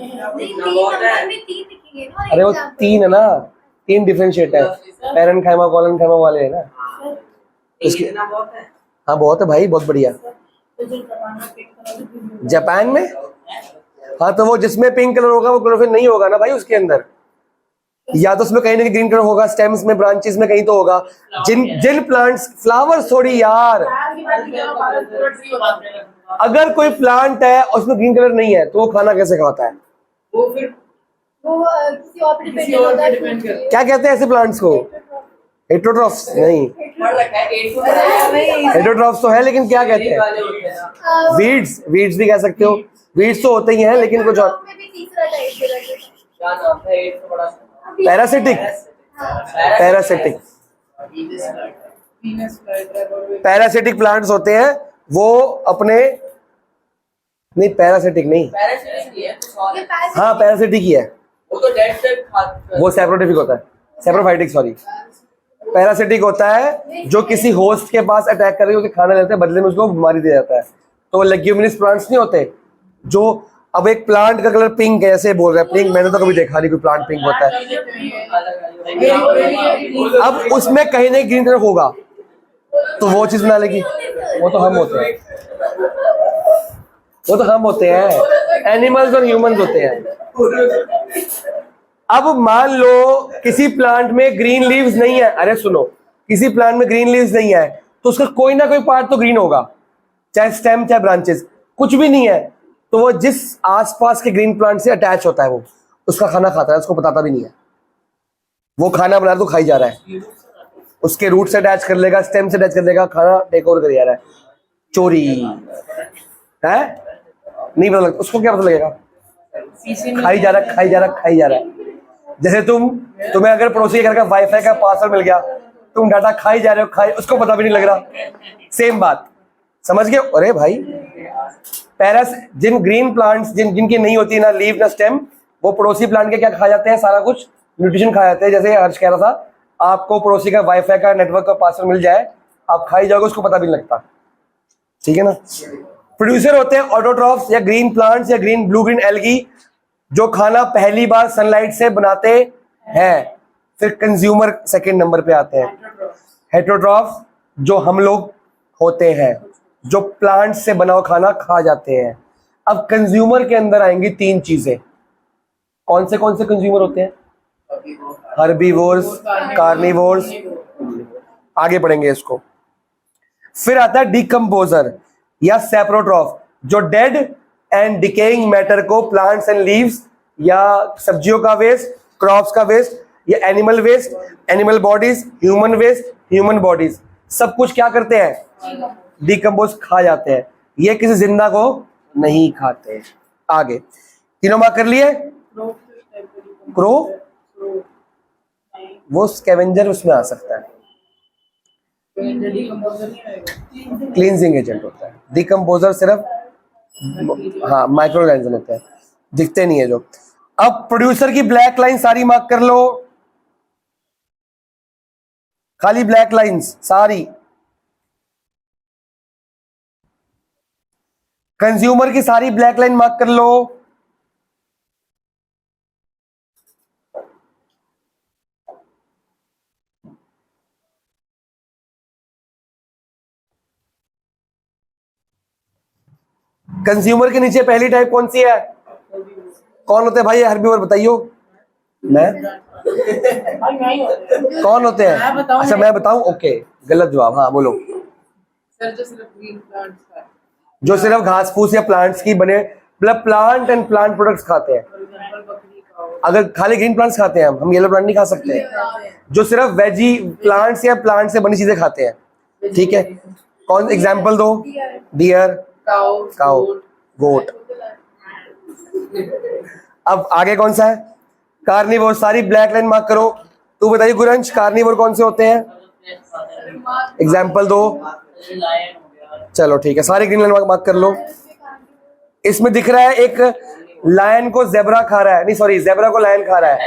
अरे वो 3 है ना, 3 डिफरेंशिएट है, पैरेंट खैमा, कॉलन खैमा वाले है ना उसकी। हाँ बहुत है भाई, बहुत बढ़िया। जापान में? हाँ तो वो जिसमें पिंक कलर होगा वो क्लोरोफिल नहीं होगा ना भाई उसके अंदर, या तो उसमें कहीं ना कहीं ग्रीन कलर होगा, स्टेम्स में, ब्रांचेस में कहीं तो होगा। जिन प्लांट्स, फ्लावर्स थोड़ी यार, अगर कोई प्लांट है उसमें ग्रीन कलर नहीं है तो वो खाना कैसे खाता है? वो फिर किसी और पे डिपेंड होता है। क्या कहते हैं ऐसे प्लांट्स को? हेटेरोट्रॉफ्स नहीं, हेटेरोट्रॉफ्स तो है लेकिन क्या कहते हैं? वीड्स, वीड्स भी कह सकते हो। वीड्स तो होते ही हैं लेकिन कुछ और। पैरासिटिक, पैरासिटिक, पैरासिटिक प्लांट्स होते हैं वो अपने, नहीं पैरासिटिक नहीं, हाँ पैरासिटिक ही है वो तो डेड से वो। सेप्रोटिफिक होता है, सेप्रोफाइटिक सॉरी, पैरासिटिक होता है जो किसी होस्ट के पास अटैक कर रही होती खाना लेते हैं, बदले में उसको बीमारी दे जाता है। तो लेग्यूमिनस प्लांट्स नहीं होते जो, अब एक प्लांट का कलर पिंक है ऐसे बोल रहा है पिंक, मैंने तो कभी देखा नहीं कोई प्लांट पिंक होता है। अब उसमें कहीं ना ग्रीन कलर होगा तो वो चीज बना लेगी, वो तो हम होते हैं, वो तो हम होते हैं, एनिमल्स और ह्यूमंस होते हैं। अब मान लो किसी प्लांट में ग्रीन लीव्स नहीं है, अरे सुनो, किसी प्लांट में ग्रीन लीव्स नहीं है तो उसका कोई ना कोई पार्ट तो ग्रीन होगा, चाहे स्टेम चाहे ब्रांचेस, कुछ भी नहीं है तो वो जिस आसपास के ग्रीन प्लांट से अटैच होता है वो उसका खाना खाता है, उसको बताता भी नहीं है। वो खाना बना तो खाई जा रहा है, उसके रूट से अटैच कर लेगा, स्टेम से अटैच कर लेगा, खाना टेक ओवर कर जा रहा है। चोरी है, नहीं पता लगता उसको, क्या पता लगेगा, खाई जा रहा है, खाई जा रहा है, खाई जा रहा है। जैसे तुम्हें अगर पड़ोसी के घर का वाईफाई का पासवर्ड मिल गया, तुम डाटा खाई जा रहे हो, खाई, उसको पता भी नहीं लग रहा। सेम बात, समझ गए? अरे भाई पैरस, जिन ग्रीन प्लांट्स जिनकी नहीं होती ना लीव ना स्टेम, वो पड़ोसी प्लांट के क्या खा जाते हैं, सारा कुछ न्यूट्रिशन खा जाते हैं। जैसे हर्ष कह रहा था, आपको पड़ोसी का वाईफाई का नेटवर्क का पासवर्ड मिल जाए, आप खाई जाओगे, उसको पता भी नहीं लगता, ठीक है ना। प्रोड्यूसर होते हैं ऑटोट्रॉफ्स या ग्रीन प्लांट्स या ग्रीन ब्लू ग्रीन एल्गी जो खाना पहली बार सनलाइट से बनाते हैं। फिर कंज्यूमर सेकंड नंबर पे आते हैं। हेटेरोट्रॉफ जो हम लोग होते हैं, जो प्लांट से बना हुआ खाना खा जाते हैं। अब कंज्यूमर के अंदर आएंगी तीन चीजें। कौन से कंज्यूमर होते हैं? हर्बीवोर्स, कार्निवोर्स, आगे पढ़ेंगे इसको। फिर आता है डिकम्पोजर या सेप्रोट्रॉफ जो डेड एंड डिकेइंग मैटर को, प्लांट्स एंड लीव्स या सब्जियों का वेस्ट, क्रॉप्स का वेस्ट या animal waste, animal bodies, human waste, human bodies, सब कुछ क्या करते हैं? डिकम्पोज खा जाते हैं। ये किसी जिंदा को नहीं खाते। आगे तीनों मार्क कर लिए। क्रो वो स्कैवेंजर उसमें आ सकता है, क्लींजिंग एजेंट होता है। डिकम्पोजर सिर्फ हाँ माइक्रो ऑर्गेनिज्म होते हैं, दिखते नहीं है जो। अब प्रोड्यूसर की ब्लैक लाइन सारी मार्क कर लो, खाली ब्लैक लाइंस सारी। कंज्यूमर की सारी ब्लैक लाइन मार्क कर लो। कंज्यूमर के नीचे पहली टाइप कौन सी है? कौन होते हैं भाई? हर्बीवर बताइयो। मैं कौन होते हैं? अच्छा मैं बताऊं? ओके, गलत जवाब। हाँ बोलो। सर जो सिर्फ ग्रीन प्लांट्स का, जो सिर्फ घास फूस या प्लांट्स की बने, मतलब प्लांट एंड प्लांट प्रोडक्ट्स खाते हैं। अगर खाली ग्रीन प्लांट्स खाते हैं हम येलो प्लांट नहीं खा सकते। जो सिर्फ वेजी प्लांट्स या प्लांट से बनी चीजें खाते हैं, ठीक है। कौन एग्जांपल दो? डियर, काउ, गोट। अब आगे कौन सा है? कार्निवोर। सारी ब्लैक लाइन मार्क करो। तू बताइए गुरंश, कार्निवोर कौन से होते हैं? एग्जांपल दो। चलो ठीक है, सारी ग्रीन लाइन मार्क कर लो। इसमें दिख रहा है एक लायन को जेब्रा खा रहा है, नहीं सॉरी, जेब्रा को लायन खा रहा है।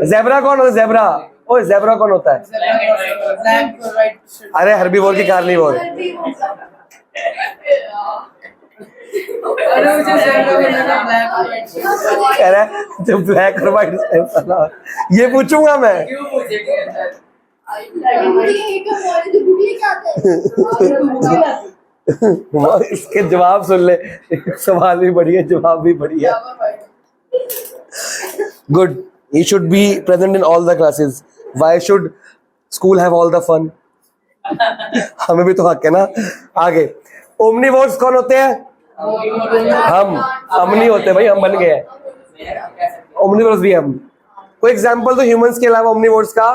जेब्रा कौन होता है? जेब्रा, ओ जेब्रा कौन होता है? अरे हर्बीवोर की कार्निवोर। कह रहा है जो ब्लैक और व्हाइट, ये पूछूंगा मैं। इसके जवाब सुन ले, सवाल भी बढ़िया, जवाब भी बढ़िया। Good, you should be present in all the classes. Why should school have all the fun? हमें भी तो हक है ना। आगे ओमनिवोर्स कौन होते हैं? हम नहीं होते भाई, हम बन गए हैं। ओमनिवोर्स भी हम। कोई एग्जांपल तो ह्यूमंस के अलावा ओमनिवोर्स का?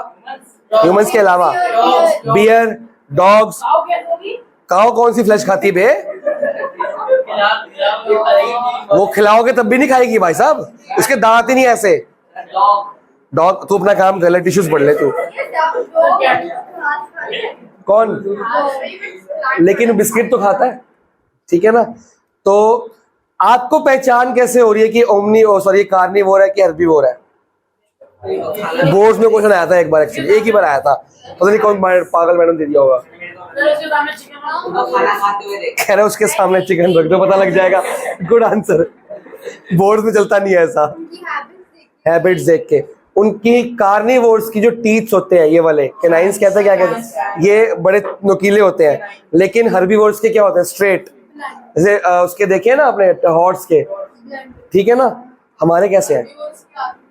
ह्यूमंस के अलावा बियर, डॉग्स। काऊ कौन सी फ्लैश खाती है बे? वो खिलाओगे तब भी नहीं खाएगी भाई साहब, उसके दांत ही नहीं ऐसे। डॉग, तू अपना काम कर ले, टिश्यूज पढ़ ले तू। कौन? लेकिन बिस्किट तो खाता है, ठीक है ना। तो आपको पहचान कैसे हो रही है कि कार्निवोर है कि हर्बीवोर है? बोर्ड्स में क्वेश्चन आया था एक बार, एक्चुअली एक ही बार आया था, पता नहीं कौन पागल मैडम दे दिया होगा। खाना खाते हुए देख। कह रहे उसके सामने चिकन रख दो पता लग जाएगा। Good answer. बोर्ड में चलता नहीं है ऐसा। हैबिट्स देख के उनकी कार्निवोर्स की जो टीथ्स होते हैं ये वाले कैनाइंस कहते हैं, क्या कहते हैं, ये बड़े नुकीले होते हैं, लेकिन हर्बीवोर्स के क्या होते हैं, स्ट्रेट। जैसे उसके देखिए ना अपने हॉर्स के, ठीक है ना, हमारे कैसे हैं,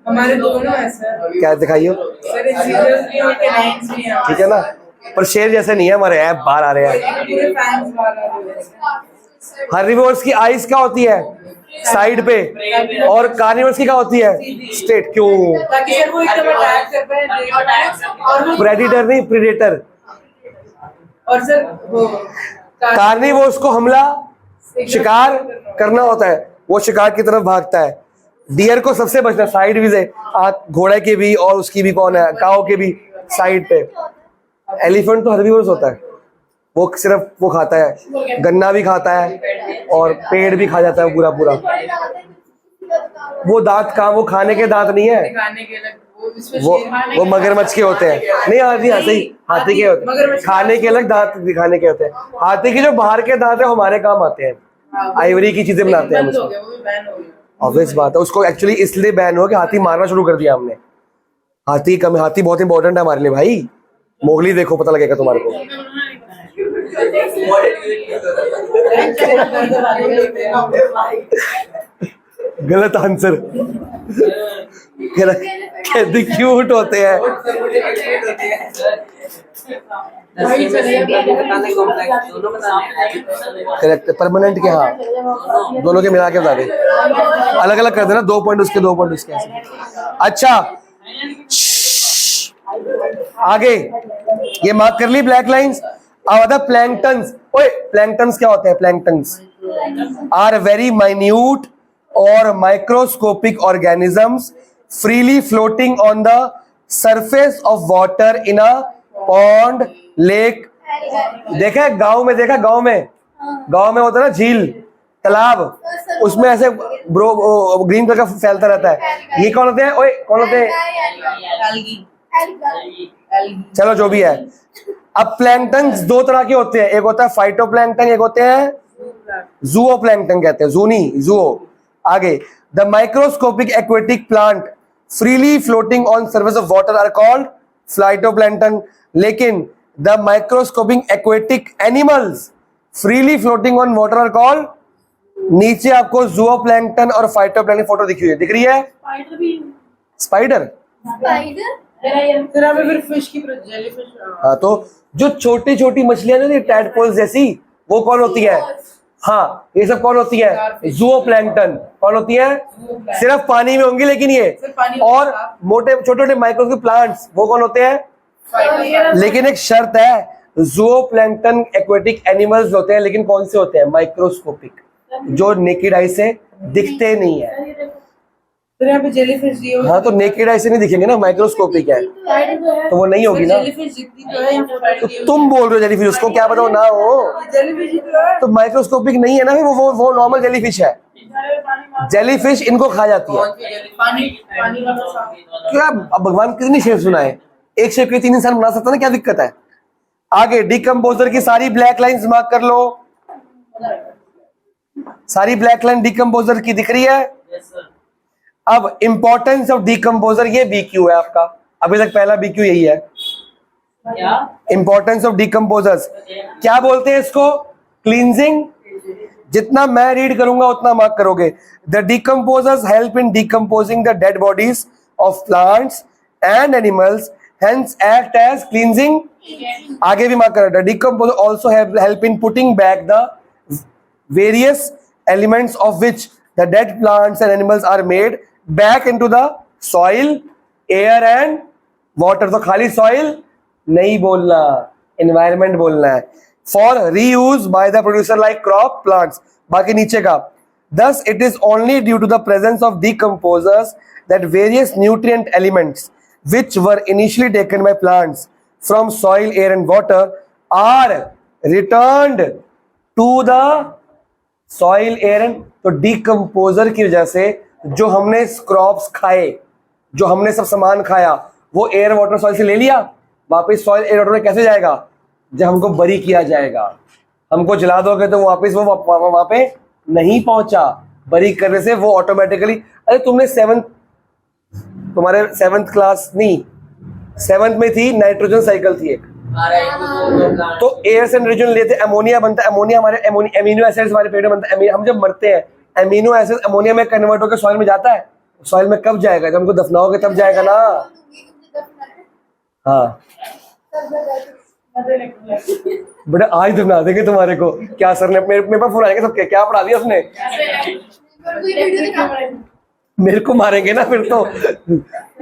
हमारे दोनों है सर। क्या दिखाइए, सर इंजीनियर्स भी और कैनाइंस भी हैं। ठीक है ना, पर शेर जैसे नहीं है हमारे, ऐप बाहर आ रहे हैं। पूरे फैंस वाला। हर्बीवोर्स की आइज क्या होती है, साइड पे, और कार्निवोर्स की क्या होती है, स्ट्रेट। क्यों, ताकि सर वो एकदम अटैक कर पाए और वो प्रेडिटर नहीं प्रीडेटर। और सर वो कार्निवोर्स को हमला शिकार करना होता है, वो शिकार की तरफ भागता है। डियर को सबसे बचना, साइड भी से, घोड़े के भी और उसकी भी, कौन है, काऊ के भी साइड पे। एलिफेंट तो हर्बीवोर्स होता है, वो सिर्फ वो खाता है, गन्ना भी खाता है और पेड़ भी खा जाता है पूरा पूरा। वो दांत कहाँ, वो खाने के दांत नहीं है, दिखाने के अलग वो इसमें वो मगरमच्छ के होते हैं। नहीं हाथी के होते हैं, खाने के अलग दांत दिखाने के होते हैं। हाथी के जो बाहर के दांत है हमारे काम आते हैं, आइवरी की चीजें बनाते हैं हम बंद हो उसको। गया, वो भी बैन हो गया। ऑब्वियस बात है, उसको एक्चुअली इसलिए बैन हो कि हाथी मारना शुरू कर दिया हमने। हाथी बहुत इंपॉर्टेंट है हमारे लिए भाई। मोगली देखो पता लगेगा तुम्हारे को। गलत आंसर। कहते क्यूट होते हैं। करेक्ट, परमानेंट के, हाँ दोनों के मिला के बता दे, अलग अलग कर देना, 2 पॉइंट उसके 2 पॉइंट उसके ऐसे। अच्छा आगे ये मार्क कर ली ब्लैक लाइंस। अब प्लैंक्टन्स। ओए प्लैंक्टन्स क्या होते हैं, प्लैंक्टन्स आर वेरी माइन्यूट और microscopic organisms freely floating on the surface of water in a pond, lake। देखा है गांव में, देखा गांव में होता है ना झील, तालाब, उसमें ऐसे ग्रीन कलर का फैलता रहता है। ये कौन होते हैं, ओए कौन होते हैं, चलो जो भी है। अब प्लैंक्टन्स 2 तरह के होते हैं, एक होता है फाइटोप्लैंक्टन, एक होते हैं जूओप्लैंक्टन, कहते हैं जूनी जूओ। आगे the microscopic aquatic plant freely floating on surface of water are called phytoplankton, लेकिन the microscopic aquatic animals freely floating on water are called, नीचे आपको zooplankton और phytoplankton फोटो दिख रही है, स्पाइडर। फिर फिर फिश की जेलीफिश। हाँ तो जो छोटी छोटी मछलियां जो टैडपोल्स जैसी, वो कौन होती है, हाँ ये सब कौन होती है, जूओप्लैंक्टन। कौन होती है, सिर्फ पानी में होंगी लेकिन ये, और मोटे छोटे छोटे माइक्रोस्कोपिक प्लांट्स वो कौन होते हैं। लेकिन एक शर्त है, जूओप्लैंक्टन एक्वेटिक एनिमल्स होते हैं, लेकिन कौन से होते हैं, माइक्रोस्कोपिक, जो नेकेड आई से दिखते नहीं है। फिर यहाँ पे जेलीफिश दी होगी। हाँ तो नेकेड आई से नहीं दिखेंगे ना, माइक्रोस्कोपिक है तो वो नहीं होगी ना। जेलीफिश दिखती तो है, यहाँ पे तो तुम बोल रहे हो जेलीफिश, उसको क्या पता वो ना हो, जेलीफिश ही तो है। तो माइक्रोस्कोपिक नहीं है ना, वो नॉर्मल जेलीफिश है। जेलीफिश इनको खा जाती है। पानी वाला सांप। क्या अब भगवान कितनी शेप सुनाए, एक शेप के 3 इंसान बना सकता है ना, क्या दिक्कत है। आगे डिकम्पोजर की सारी ब्लैक लाइंस मार्क कर लो, सारी ब्लैक लाइन डिकम्पोजर की दिख रही है। अब इंपॉर्टेंस ऑफ डिकम्पोजर, ये BQ है आपका, अभी तक पहला BQ यही है। इंपॉर्टेंस ऑफ डिकम्पोजर्स क्या बोलते हैं इसको, क्लींजिंग। जितना मैं रीड करूंगा उतना मार्क करोगे। The decomposers help in decomposing the dead bodies of plants and animals, hence act as cleansing. आगे भी मार्क करो, the decomposer also help in putting back the various elements of which the dead plants and animals are made back into the soil, air and water। तो खाली soil नहीं बोलना, environment बोलना है। For reuse by the producer like crop plants। बाकी नीचे का, thus it is only due to the presence of decomposers that various nutrient elements which were initially taken by plants from soil, air and water are returned to the soil, air and. तो decomposer की वजह से जो हमने crops खाए जो हमने सब सामान खाया वो एयर वाटर सॉइल से ले लिया, वापस सॉइल एयर वाटर में कैसे जाएगा? जब हमको बरी किया जाएगा, हमको जला दोगे तो वापस वो वहां पे नहीं पहुंचा। बरी करने से वो ऑटोमेटिकली, अरे तुमने तुम्हारे 7th क्लास नहीं 7th में थी, नाइट्रोजन साइकिल थी एक, तो एयर से नाइट्रोजन लेते, अमोनिया बनता है, अमोनिया हमारे एमिनो एसिड्स हमारे पेट में बनता है, हम जब मरते हैं एमिनो एसिड अमोनिया में कन्वर्ट होकर सॉइल में जाता है। सॉइल में कब जाएगा? जब हमको दफनाओगे तब जाएगा ना। हाँ बेटा आज दफना देंगे तुम्हारे को। क्या सर ने मेरे पास फोन आएंगे सबके, क्या पढ़ा दिया उसने? मेरे को मारेंगे ना फिर तो।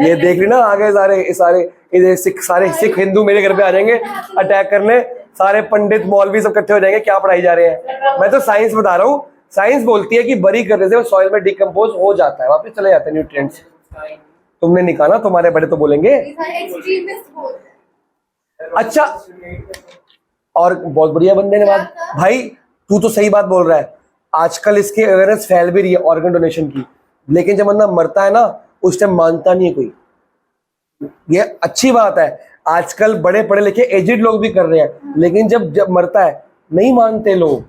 ये देख रही ना आगे सारे सिख हिंदू मेरे घर पे आ जाएंगे अटैक करने, सारे पंडित मौलवी सब इकट्ठे हो जाएंगे, क्या पढ़ाई जा रहे हैं। मैं तो साइंस बता रहा हूँ, साइंस बोलती है कि बरी करने से सॉइल में डिकम्पोज हो जाता है, वापस चले जाते हैं न्यूट्रिएंट्स। तुमने निकाला, तुम्हारे बड़े तो बोलेंगे। अच्छा, और बहुत बढ़िया बंदे ने बात, भाई तू तो सही बात बोल रहा है। आजकल इसकी अवेयरनेस फैल भी रही है ऑर्गन डोनेशन की, लेकिन जब बंदा मरता है ना उस टाइम मानता नहीं है कोई। ये अच्छी बात है, आजकल बड़े पढ़े लिखे एजिड लोग भी कर रहे हैं, लेकिन जब मरता है नहीं मानते लोग।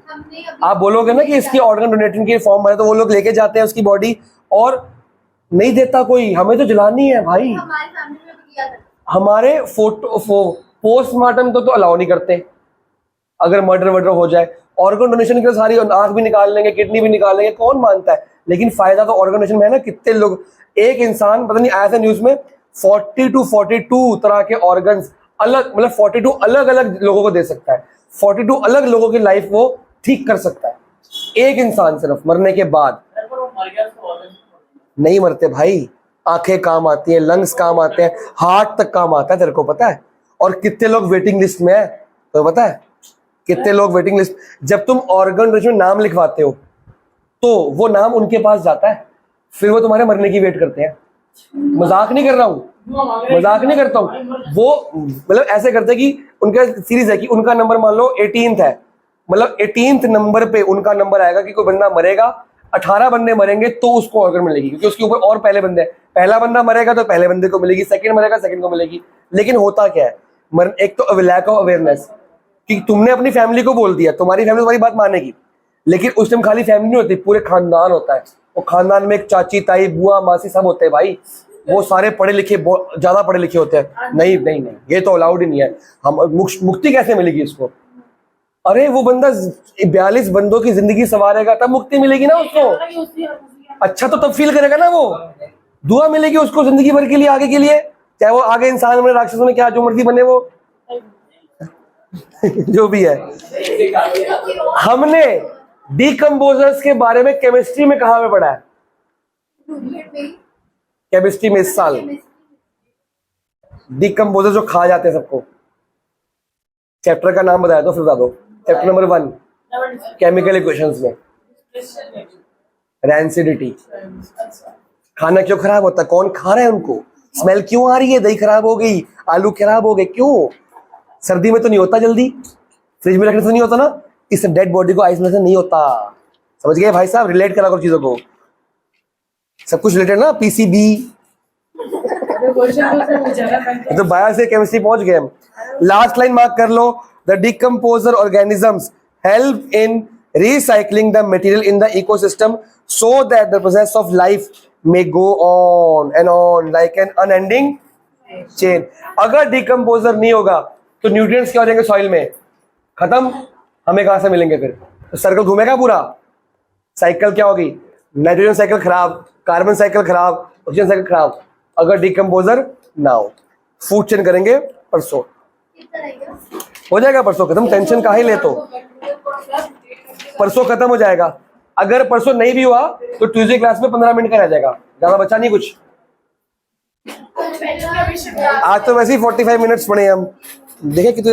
आप बोलोगे ना कि इसकी ऑर्गन डोनेशन की फॉर्म भरे, तो वो लोग लेके जाते हैं उसकी बॉडी और नहीं देता कोई, हमें तो जलानी है भाई। हमारे पोस्टमार्टम तो अलाउ नहीं करते अगर मर्डर हो जाए। ऑर्गन डोनेशन के सारी आंख भी निकाल लेंगे, किडनी भी निकाल लेंगे, कौन मानता है? लेकिन फायदा तो ऑर्गन डोनेशन में है ना। कितने लोग, एक इंसान पता नहीं आया था न्यूज में, 40 to 42 तरह के ऑर्गन्स अलग, मतलब 42 अलग अलग लोगों को दे सकता है, 42 अलग लोगों की लाइफ वो ठीक कर सकता है, एक इंसान सिर्फ मरने के बाद। नहीं मरते भाई, आंखें काम आती हैं, लंग्स काम आते हैं, हार्ट तक काम आता है, तेरे को पता है? और कितने लोग वेटिंग लिस्ट में है तो पता है? कितने लोग वेटिंग लिस्ट, जब तुम ऑर्गन डोनेशन में नाम लिखवाते हो तो वो नाम उनके पास जाता है, फिर वो तुम्हारे मरने की वेट करते हैं। मजाक नहीं कर रहा हूँ, मजाक नहीं करता हूँ। वो मतलब ऐसे करते कि उनका सीरीज है कि उनका नंबर मान लो 18th है, मतलब 18th नंबर पे उनका नंबर आएगा कि कोई बंदा मरेगा, 18 बंदे मरेंगे तो उसको ऑर्गन मिलेगी, क्योंकि उसके ऊपर और पहले बंदे, पहला बंदा मरेगा तो पहले बंदे को मिलेगी, सेकंड मरेगा सेकंड को मिलेगी। लेकिन होता क्या है, एक तो लैक ऑफ अवेयरनेस कि तुमने अपनी फैमिली को बोल दिया, तुम्हारी फैमिली तुम्हारी बात मानेगी, लेकिन उस टाइम खाली फैमिली नहीं होती, पूरे खानदान होता है। वो खानदान में एक चाची ताई बुआ मासी सब होते हैं भाई, वो सारे पढ़े लिखे, ज्यादा पढ़े लिखे होते हैं। नहीं नहीं नहीं, ये तो अलाउड ही नहीं है। हम मुक्ति कैसे मिलेगी इसको? अरे वो बंदा 42 बंदों की जिंदगी संवारेगा तब मुक्ति मिलेगी ना उसको। अच्छा तो तब फील करेगा ना, वो दुआ मिलेगी उसको जिंदगी भर के लिए, आगे के लिए, चाहे वो आगे इंसान बने, राक्षस बने, क्या जो मर्जी बने वो जो भी है। हमने डिकम्पोजर्स के बारे में केमिस्ट्री में कहां पे पढ़ा है? केमिस्ट्री में इस साल डिकम्पोजर जो खा जाते हैं सबको। चैप्टर का नाम बताया तो फिर बता दो। चैप्टर नंबर 1 केमिकल इक्वेशंस में रैंसिडिटी। खाना क्यों खराब होता है? कौन खा रहा है उनको? स्मेल क्यों आ रही है? दही खराब हो गई, आलू खराब हो गए, क्यों? सर्दी में तो नहीं होता जल्दी, फ्रिज में रखने से नहीं होता ना, इस डेड बॉडी को आइस में से नहीं होता। समझ गए भाई साहब? रिलेट करा करो चीजों को, सब कुछ रिलेटेड ना, पीसीबी तो बायो से केमिस्ट्री पहुंच गए हम। लास्ट लाइन मार्क कर लो, the decomposer organisms help in recycling the material in the ecosystem so that the process of life may go on and on like an unending chain। अगर decomposer नहीं होगा तो nutrients क्या हो जाएंगे soil में? खत्म। हमें कहां से मिलेंगे फिर? तो सर्कल घूमेगा पूरा। साइकिल क्या होगी? नाइट्रोजन साइकिल खराब, कार्बन साइकिल खराब, ऑक्सीजन साइकिल खराब, अगर डिकम्पोजर ना हो। फूड चेन करेंगे परसों, हो जाएगा परसों खत्म, टेंशन काहे ले, तो परसों खत्म हो जाएगा। अगर परसों नहीं भी हुआ तो ट्यूसडे क्लास में 15 मिनट का रह जाएगा, ज्यादा बचा नहीं कुछ। आज तो वैसे ही 45 मिनट्स पढ़े हम, देखे कि